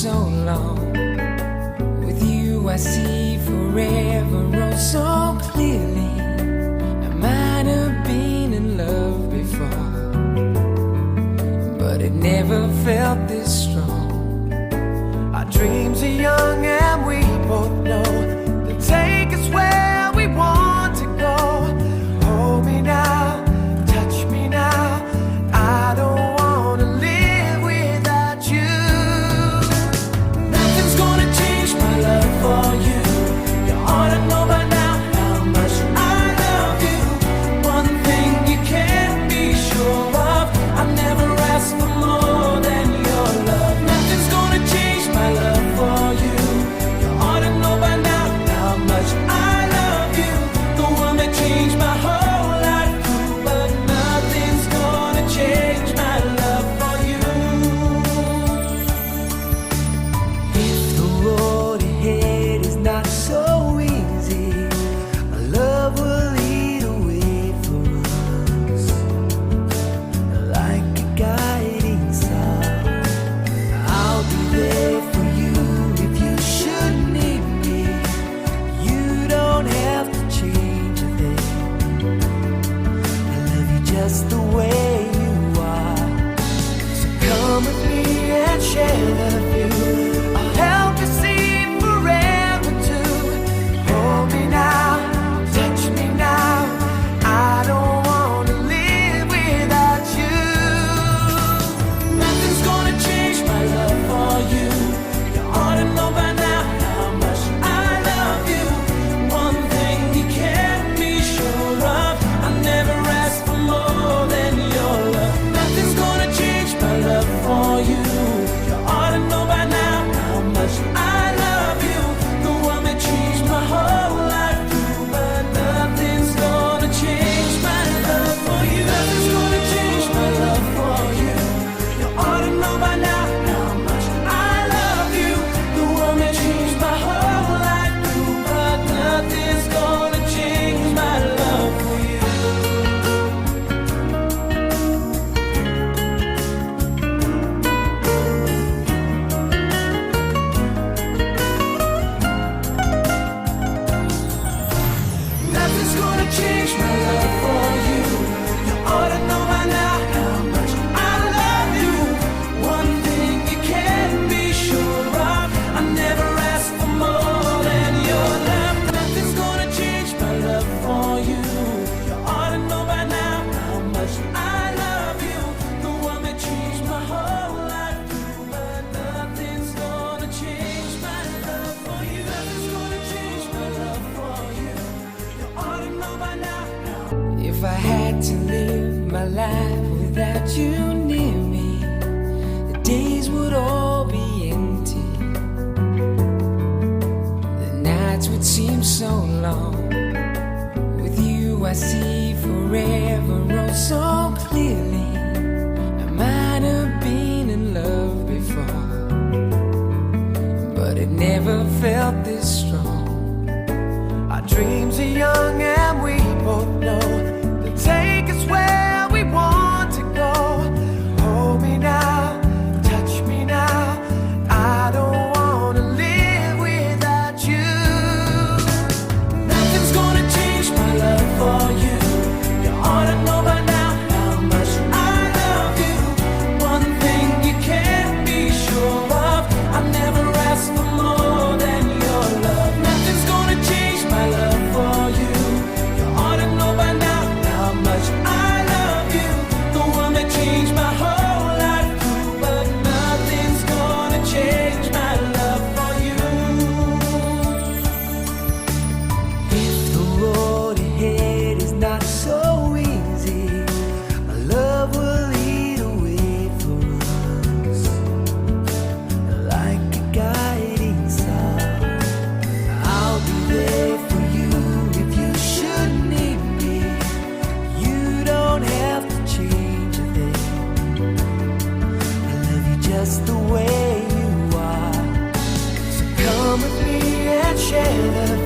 so long. With you I see forever oh so clearly. I might have been in love before, but it never felt this strong. Our dreams are young and we both know they'll take us where we want to go. Hold me now, touch me now. I don't wanna live without you. Nothing's gonna change my love for you. You ought to know by now how much I love you. One thing you can't be sure of, I never asked for more than your love. Nothing's gonna change my love for you. You ought to know by now how much I love you. The one that changed my whole life through, but nothing's gonna change my love for you. If the road ahead is not so easy, our love will lead a way for us, like a guiding star. I'll be there for you if you should need me. You don't have to change a thing. I love you just the way you are. So come with me and share the view. I'll help you see forever too. Hold me now, touch me now. I don't wanna live without you. Nothing's gonna change my love for you. You ought to know by now how much I love you. One thing you can't be sure of, I never asked for more than your love. Nothing's gonna change my love for you. You ought to know by now how much I love you. The one that changed my whole life through, but nothing's gonna change my love for you. Nothing's gonna change my love for you. You ought to know by now how much I love you. The one that changed my whole life through, but nothing's gonna change my love for you. Nothing's gonna change my love for you. You ought to know by now how much I love you. One thing you can't be sure of, I never asked for more than your love. Nothing's gonna change my love for you. You ought to know by now how much I love you. The one that changed my whole life through, but nothing's gonna change my love for you. Nothing's gonna change my love for you. You ought to know by now. If I had to live my life without you near me, the days would all be empty. The nights would seem so long. With you I see forever oh so clearly. I might have been in love before, but it never felt this strong. Our dreams are young and we both know they'll take us where we want to go. Hold me now, touch me now. I don't wanna live without you. Nothing's gonna change my love for you. You ought to know by now how much I love you. One thing you can't be sure of, I never asked for more than your love. Nothing's gonna change my love for you. You ought to know by now how much I love you. The one that changed my whole life through, but nothing's gonna change my love for you. If the road ahead is not so easy, our love will lead a way for us, like a guiding star. I'll be there for you if you should need me. You don't have to change a thing. I love you just the way you are. So come with me and share the